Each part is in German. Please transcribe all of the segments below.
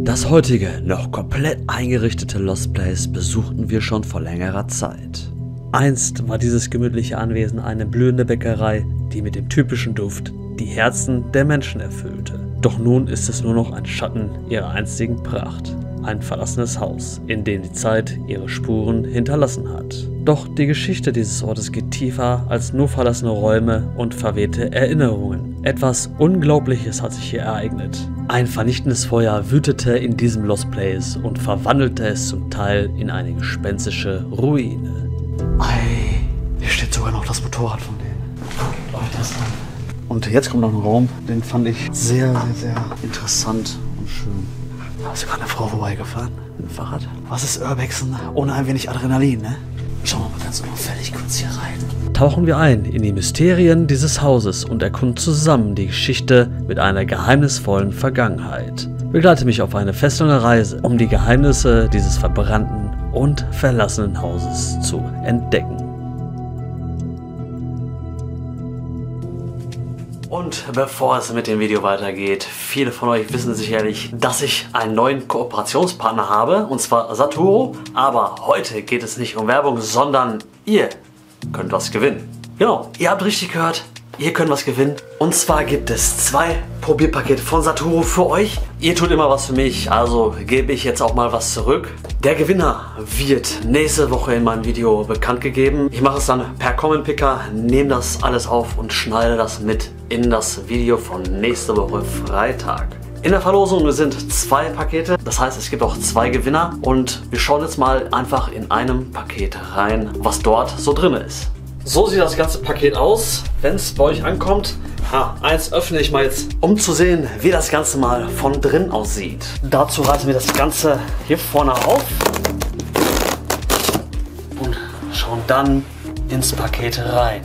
Das heutige, noch komplett eingerichtete Lost Place besuchten wir schon vor längerer Zeit. Einst war dieses gemütliche Anwesen eine blühende Bäckerei, die mit dem typischen Duft die Herzen der Menschen erfüllte. Doch nun ist es nur noch ein Schatten ihrer einstigen Pracht. Ein verlassenes Haus, in dem die Zeit ihre Spuren hinterlassen hat. Doch die Geschichte dieses Ortes geht tiefer als nur verlassene Räume und verwehte Erinnerungen. Etwas Unglaubliches hat sich hier ereignet. Ein vernichtendes Feuer wütete in diesem Lost Place und verwandelte es zum Teil in eine gespenstische Ruine. Ei, hier steht sogar noch das Motorrad von denen. Guckt euch das an. Und jetzt kommt noch ein Raum, den fand ich sehr interessant und schön. Da ist sogar eine Frau vorbeigefahren mit dem Fahrrad. Was ist Urbexen ohne ein wenig Adrenalin, ne? Schauen wir mal ganz unauffällig kurz hier rein. Tauchen wir ein in die Mysterien dieses Hauses und erkunden zusammen die Geschichte mit einer geheimnisvollen Vergangenheit. Begleite mich auf eine fesselnde Reise, um die Geheimnisse dieses verbrannten und verlassenen Hauses zu entdecken. Und bevor es mit dem Video weitergeht, viele von euch wissen sicherlich, dass ich einen neuen Kooperationspartner habe, und zwar Saturo. Aber heute geht es nicht um Werbung, sondern ihr könnt was gewinnen. Genau, ihr habt richtig gehört, ihr könnt was gewinnen. Und zwar gibt es 2 Probierpakete von Saturo für euch. Ihr tut immer was für mich, also gebe ich jetzt auch mal was zurück. Der Gewinner wird nächste Woche in meinem Video bekannt gegeben. Ich mache es dann per Comment Picker, nehme das alles auf und schneide das mit in das Video von nächste Woche Freitag. In der Verlosung sind 2 Pakete, das heißt es gibt auch 2 Gewinner und wir schauen jetzt mal einfach in einem Paket rein, was dort so drin ist. So sieht das ganze Paket aus, wenn es bei euch ankommt. Eins öffne ich mal jetzt, um zu sehen, wie das Ganze mal von drin aussieht. Dazu reißen wir das Ganze hier vorne auf und schauen dann ins Paket rein.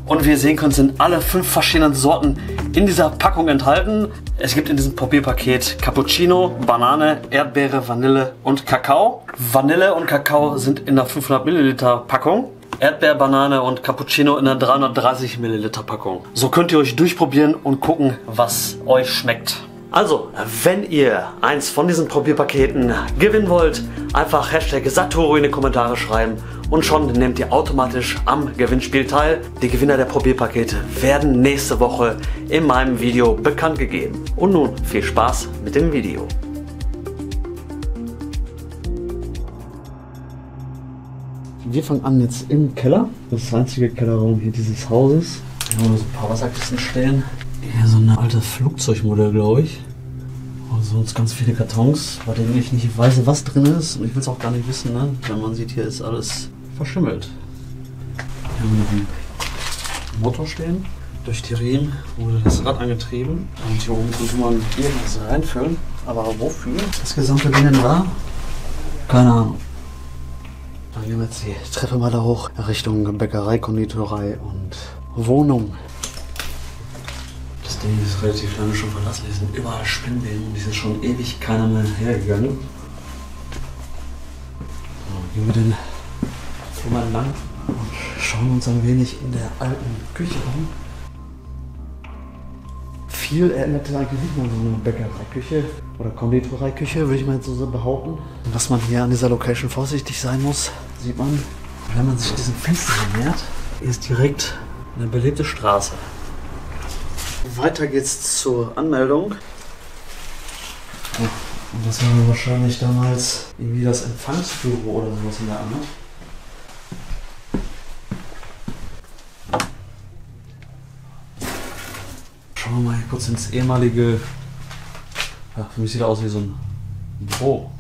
Und wie ihr sehen könnt, sind alle 5 verschiedenen Sorten in dieser Packung enthalten. Es gibt in diesem Probierpaket Cappuccino, Banane, Erdbeere, Vanille und Kakao. Vanille und Kakao sind in der 500 Milliliter Packung. Erdbeer, Banane und Cappuccino in der 330 Milliliter Packung. So könnt ihr euch durchprobieren und gucken, was euch schmeckt. Also, wenn ihr eins von diesen Probierpaketen gewinnen wollt, einfach Hashtag Saturo in die Kommentare schreiben und schon nehmt ihr automatisch am Gewinnspiel teil. Die Gewinner der Probierpakete werden nächste Woche in meinem Video bekannt gegeben. Und nun viel Spaß mit dem Video. Wir fangen an jetzt im Keller. Das ist der einzige Kellerraum hier dieses Hauses. Hier haben wir so ein paar Wasserkisten stehen. Hier so ein altes Flugzeugmodell, glaube ich. Und sonst ganz viele Kartons, bei denen ich nicht weiß, was drin ist. Und ich will es auch gar nicht wissen, ne? Wenn man sieht, hier ist alles verschimmelt. Hier haben wir noch einen Motor stehen. Durch die Riemen wurde das Rad angetrieben. Und hier oben könnte man irgendwas reinfüllen. Aber wofür das gesamte Ding denn war? Keine Ahnung. Dann gehen wir jetzt die Treppe mal da hoch, Richtung Bäckerei, Konditorei und Wohnung. Das Ding ist relativ lange schon verlassen, hier sind überall Spinnweben und die sind schon ewig keiner mehr hergegangen. So, gehen wir den hier mal lang und schauen uns ein wenig in der alten Küche um. Viel erinnert eigentlich nicht mehr an so eine Bäckereiküche oder Konditoreiküche, würde ich mal jetzt so behaupten. Und dass man hier an dieser Location vorsichtig sein muss, sieht man, wenn man sich diesem Fenster nähert. Hier ist direkt eine belebte Straße. Weiter geht's zur Anmeldung. Und das war wahrscheinlich damals irgendwie das Empfangsbüro oder sowas in der Art. Schauen wir mal kurz ins ehemalige, ja, für mich sieht das aus wie so ein Büro,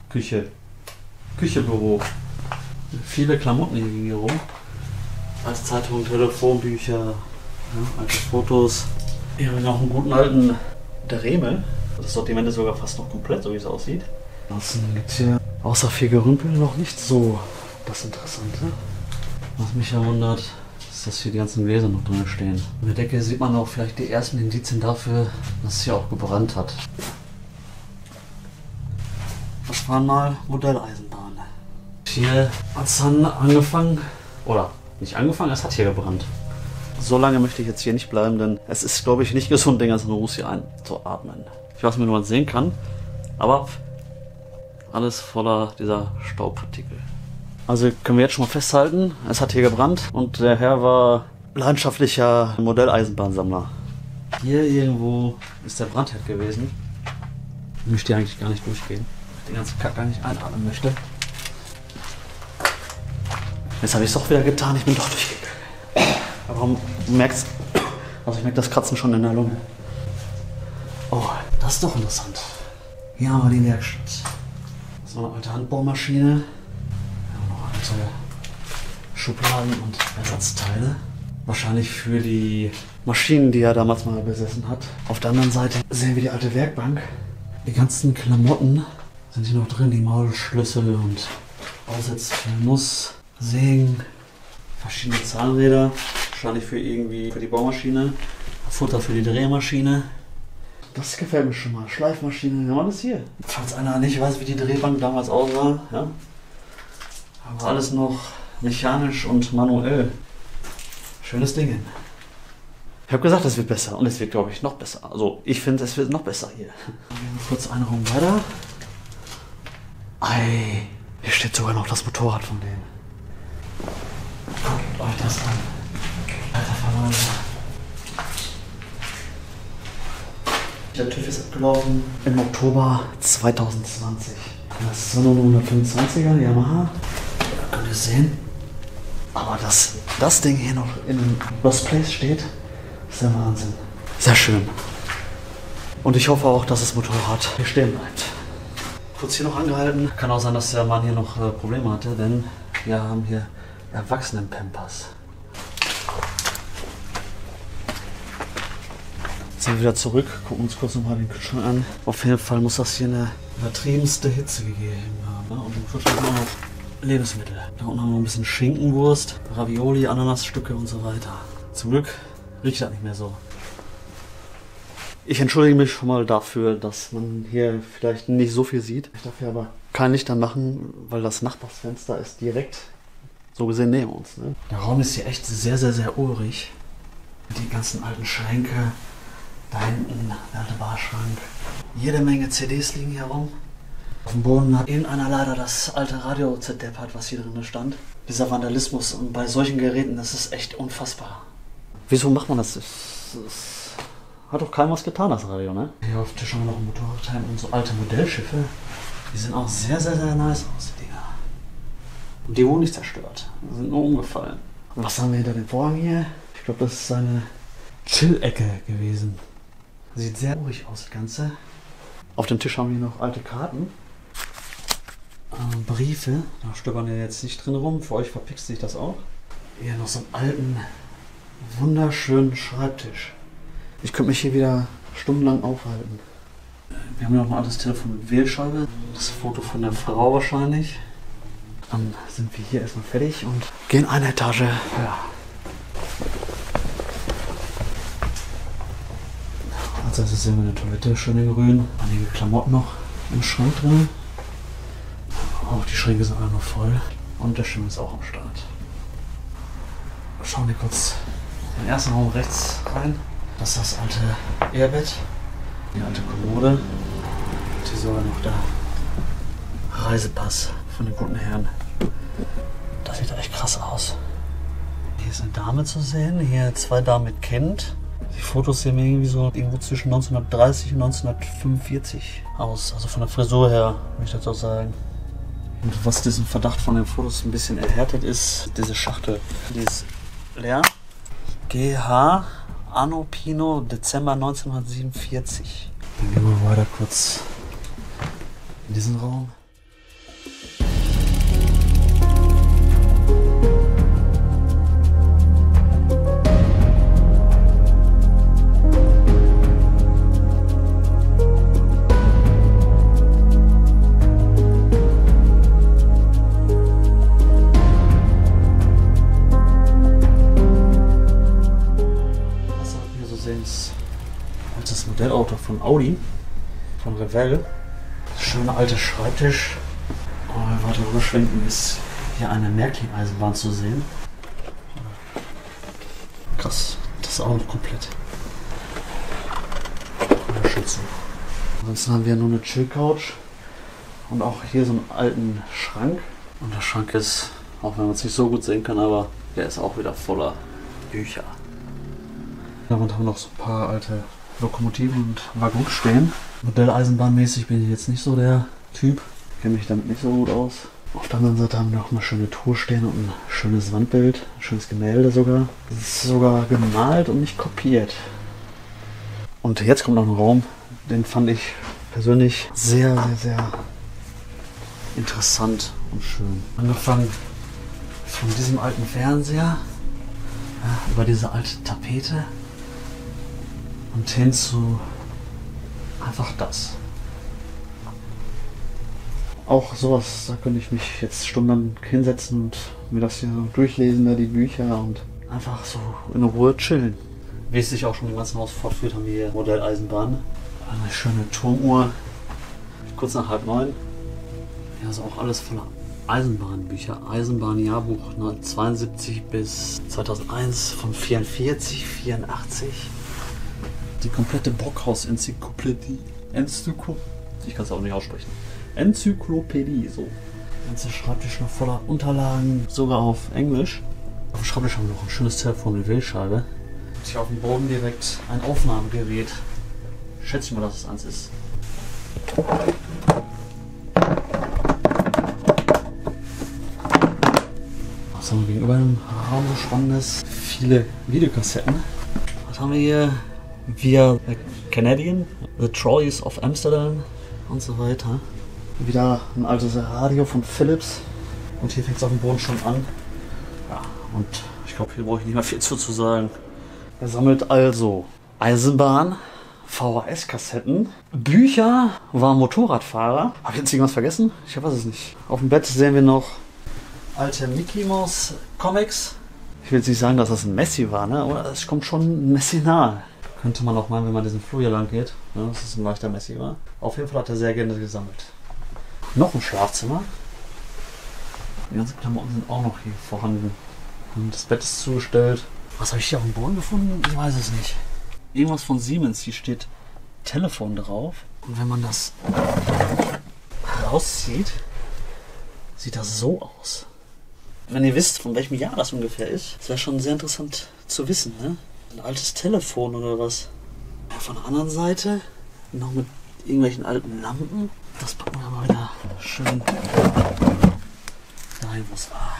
Küchebüro. Viele Klamotten hier liegen hier rum. Alte Zeitungen, Telefonbücher, ja, alte Fotos. Hier haben wir noch einen guten alten der Remel. Das Sortiment ist sogar fast noch komplett, so wie es aussieht. Ansonsten gibt es hier außer 4 Gerümpel noch nicht so das Interessante. Was mich ja wundert, ist, dass hier die ganzen Gläser noch drin stehen. In der Decke sieht man auch vielleicht die ersten Indizien dafür, dass es hier auch gebrannt hat. Das waren mal Modelleisenbahnen. Hier hat es dann angefangen, oder nicht angefangen, es hat hier gebrannt. So lange möchte ich jetzt hier nicht bleiben, denn es ist, glaube ich, nicht gesund, den ganzen Ruß hier einzuatmen. Ich weiß nicht, ob man sehen kann, Aber alles voller dieser Staubpartikel. Also können wir jetzt schon mal festhalten, es hat hier gebrannt und der Herr war leidenschaftlicher Modelleisenbahnsammler. Hier irgendwo ist der Brandherd gewesen. Ich möchte hier eigentlich gar nicht durchgehen, weil ich den ganzen Kack gar nicht einatmen möchte. Jetzt habe ich es doch wieder getan, ich bin doch durchgegangen. Aber du merkst, also ich merke das Kratzen schon in der Lunge. Oh, das ist doch interessant. Hier haben wir die Werkstatt. Das ist noch eine alte Handbohrmaschine. Wir haben noch alte Schubladen und Ersatzteile. Wahrscheinlich für die Maschinen, die er damals mal besessen hat. Auf der anderen Seite sehen wir die alte Werkbank. Die ganzen Klamotten sind hier noch drin. Die Maulschlüssel und Aussätze für Nuss, Sägen, verschiedene Zahnräder. Wahrscheinlich für die Bohrmaschine. Futter für die Drehmaschine. Das gefällt mir schon mal. Schleifmaschine, ja, das hier. Falls einer nicht weiß, wie die Drehbank damals aussah, ja. Aber alles noch mechanisch und manuell. Schönes Ding. Ich habe gesagt, es wird besser und es wird, glaube ich, noch besser. Also ich finde, es wird noch besser hier. Kurz einen Raum weiter. Ei, hier steht sogar noch das Motorrad von denen. Guckt euch das an. Alter Verwalter. Der TÜV ist abgelaufen im Oktober 2020. Das ist so eine 125er Yamaha. Da könnt ihr sehen. Aber dass das Ding hier noch in Lost Place steht, ist der Wahnsinn. Sehr schön. Und ich hoffe auch, dass das Motorrad hier stehen bleibt. Kurz hier noch angehalten. Kann auch sein, dass der Mann hier noch Probleme hatte, denn wir haben hier Erwachsenen-Pampers. Jetzt sind wir wieder zurück, gucken uns kurz nochmal den Kühlschrank an. Auf jeden Fall muss das hier eine übertriebenste Hitze gegeben haben. Ne? Und dann wird auch noch Lebensmittel. Da unten haben wir noch ein bisschen Schinkenwurst, Ravioli, Ananasstücke und so weiter. Zum Glück riecht das nicht mehr so. Ich entschuldige mich schon mal dafür, dass man hier vielleicht nicht so viel sieht. Ich darf hier aber kein Licht anmachen, weil das Nachbarsfenster ist direkt so gesehen neben uns. Ne? Der Raum ist hier echt sehr, sehr, sehr urig. Die ganzen alten Schränke. Da hinten der alte Barschrank. Jede Menge CDs liegen hier rum. Auf dem Boden hat irgendeiner leider das alte Radio-ZDF, was hier drin stand. Dieser Vandalismus und bei solchen Geräten, das ist echt unfassbar. Wieso macht man das? Das hat doch keinem was getan, das Radio, ne? Hier auf dem Tisch haben wir noch ein Motorradteil und so alte Modellschiffe. Die sehen auch sehr, sehr, sehr nice aus, die Dinger. Und die wurden nicht zerstört. Die sind nur umgefallen. Und was haben wir hinter dem Vorhang hier? Ich glaube, das ist eine Chill-Ecke gewesen. Sieht sehr urig aus, das Ganze. Auf dem Tisch haben wir noch alte Karten. Briefe. Da stöbern wir jetzt nicht drin rum. Für euch verpixt sich das auch. Hier noch so einen alten, wunderschönen Schreibtisch. Ich könnte mich hier wieder stundenlang aufhalten. Wir haben hier noch ein altes Telefon mit Wählscheibe. Das Foto von der Frau wahrscheinlich. Dann sind wir hier erstmal fertig und gehen eine Etage höher. Als erstes sehen wir eine Toilette, schön in grün. Einige Klamotten noch im Schrank drin. Auch die Schränke sind alle noch voll. Und der Schimmel ist auch am Start. Schauen wir kurz in den ersten Raum rechts rein. Das ist das alte Ehrbett. Die alte Kommode. Und hier sogar noch der Reisepass von den guten Herren. Das sieht echt krass aus. Hier ist eine Dame zu sehen. Hier zwei Damen mit Kind. Die Fotos sehen irgendwie so irgendwo zwischen 1930 und 1945 aus. Also von der Frisur her, möchte ich das auch sagen. Und was diesen Verdacht von den Fotos ein bisschen erhärtet ist, diese Schachtel. Die ist leer. GH Anno Pino Dezember 1947. Dann gehen wir weiter kurz in diesen Raum. Altes Modellauto von Audi, von Revell. Schöner alter Schreibtisch. Oh, weiter rüberschwenken ist hier eine Märklin-Eisenbahn zu sehen. Krass, das ist auch noch komplett. Schützen. Ansonsten haben wir nur eine Chill-Couch und auch hier so einen alten Schrank. Und der Schrank ist, auch wenn man es nicht so gut sehen kann, aber der ist auch wieder voller Bücher. Darunter haben wir noch so ein paar alte Lokomotiven und Waggons stehen. Modelleisenbahnmäßig bin ich jetzt nicht so der Typ. Kenne mich damit nicht so gut aus. Auf der anderen Seite haben wir noch eine schöne Truhe stehen und ein schönes Wandbild, ein schönes Gemälde sogar. Das ist sogar gemalt und nicht kopiert. Und jetzt kommt noch ein Raum, den fand ich persönlich sehr, sehr, sehr interessant und schön. Angefangen von diesem alten Fernseher, ja, über diese alte Tapete und hin zu einfach das. Auch sowas, da könnte ich mich jetzt stundenlang hinsetzen und mir das hier durchlesen, da die Bücher und einfach so in Ruhe chillen. Wie es sich auch schon im ganzen Haus fortführt, haben wir hier Modelleisenbahn. Eine schöne Turmuhr, kurz nach 8:30. Ja, ist auch alles voller Eisenbahnbücher. Eisenbahnjahrbuch 1972 bis 2001 von 44, 84. Die komplette Brockhaus-Enzyklopädie. Ich kann es auch nicht aussprechen. Enzyklopädie, so. Der ganze Schreibtisch noch voller Unterlagen, sogar auf Englisch. Auf dem Schreibtisch haben wir noch ein schönes Telefon mit Wählscheibe. Und hier auf dem Boden direkt ein Aufnahmegerät. Schätze ich mal, dass es eins ist. Was haben wir gegenüber im Raum so Spannendes? Viele Videokassetten. Was haben wir hier? Wir Canadian, The Trolleys of Amsterdam und so weiter. Wieder ein altes Radio von Philips. Und hier fängt es auf dem Boden schon an. Ja, und ich glaube, hier brauche ich nicht mehr viel zu sagen. Er sammelt also Eisenbahn, VHS-Kassetten, Bücher, war Motorradfahrer. Habe ich jetzt irgendwas vergessen? Ich weiß es nicht. Auf dem Bett sehen wir noch alte Mickey Mouse Comics. Ich will jetzt nicht sagen, dass das ein Messi war, ne? Oder es kommt schon Messi nahe. Könnte man auch meinen, wenn man diesen Flur hier lang geht, ne? Dass es ein leichter Messi war. Auf jeden Fall hat er sehr gerne gesammelt. Noch ein Schlafzimmer. Die ganzen Klamotten sind auch noch hier vorhanden. Und das Bett ist zugestellt. Was habe ich hier auf dem Boden gefunden? Ich weiß es nicht. Irgendwas von Siemens. Hier steht Telefon drauf. Und wenn man das rauszieht, sieht das so aus. Wenn ihr wisst, von welchem Jahr das ungefähr ist, ist das schon sehr interessant zu wissen. Ne? Ein altes Telefon oder was. Ja, von der anderen Seite noch mit irgendwelchen alten Lampen. Das packen wir mal wieder schön dahin, wo es war.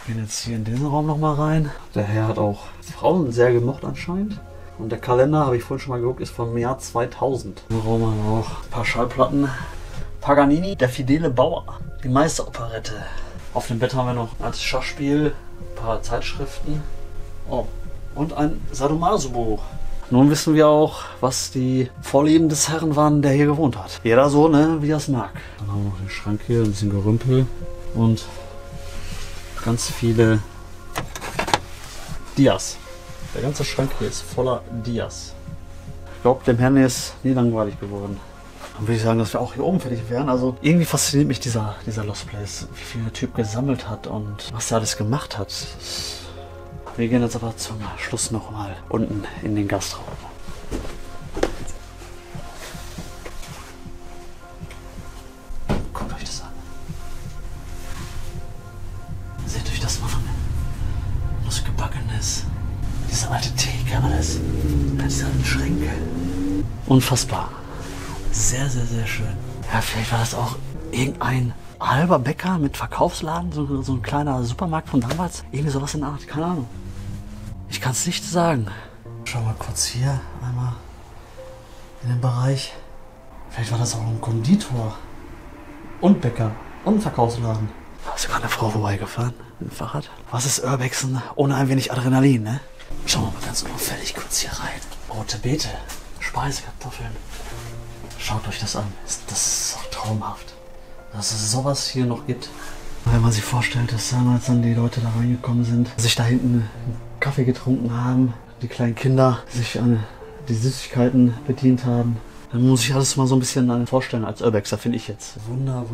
Wir gehen jetzt hier in diesen Raum noch mal rein. Der Herr hat auch Frauen sehr gemocht anscheinend. Und der Kalender, habe ich vorhin schon mal geguckt, ist vom Jahr 2000. Im Raum haben wir auch ein paar Schallplatten. Paganini, der fidele Bauer, die Meisteroperette. Auf dem Bett haben wir noch ein altes Schachspiel, ein paar Zeitschriften. Oh, und ein Sadomaso-Buch. Nun wissen wir auch, was die Vorlieben des Herrn waren, der hier gewohnt hat. Jeder so, ne, wie er es mag. Dann haben wir noch den Schrank hier, ein bisschen Gerümpel und ganz viele Dias. Der ganze Schrank hier ist voller Dias. Ich glaube, dem Herrn ist nie langweilig geworden. Dann würde ich sagen, dass wir auch hier oben fertig wären. Also irgendwie fasziniert mich dieser Lost Place, wie viel der Typ gesammelt hat und was er alles gemacht hat. Wir gehen jetzt aber zum Schluss noch mal unten in den Gastraum. Guckt euch das an. Seht euch das mal an. Das Gebackenes. Diese alte Theke, alles. Diese alten Schränke. Unfassbar. Sehr, sehr, sehr schön. Ja, vielleicht war das auch irgendein halber Bäcker mit Verkaufsladen, so ein kleiner Supermarkt von damals. Irgendwie sowas in der Art, keine Ahnung. Ich kann es nicht sagen. Schau mal kurz hier einmal in den Bereich. Vielleicht war das auch ein Konditor und Bäcker und ein Verkaufsladen. Da ist sogar eine Frau vorbeigefahren mit dem Fahrrad. Was ist Urbexen ohne ein wenig Adrenalin, ne? Schauen wir mal ganz unauffällig kurz hier rein. Rote Beete, Speisekartoffeln. Schaut euch das an. Das ist doch traumhaft. Dass es sowas hier noch gibt. Wenn man sich vorstellt, dass damals dann die Leute da reingekommen sind, sich da hinten einen Kaffee getrunken haben, die kleinen Kinder sich an die Süßigkeiten bedient haben, dann muss ich alles mal so ein bisschen vorstellen als Urbexer, finde ich jetzt. Wunderbar.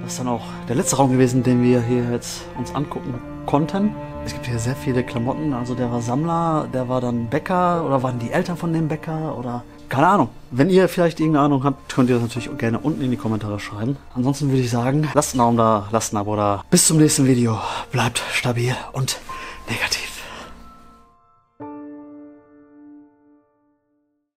Das ist dann auch der letzte Raum gewesen, den wir hier jetzt uns angucken konnten. Es gibt hier sehr viele Klamotten. Also der war Sammler, der war dann Bäcker oder waren die Eltern von dem Bäcker oder keine Ahnung. Wenn ihr vielleicht irgendeine Ahnung habt, könnt ihr das natürlich auch gerne unten in die Kommentare schreiben. Ansonsten würde ich sagen, lasst einen Daumen da, lasst ein Abo da. Bis zum nächsten Video. Bleibt stabil und negativ.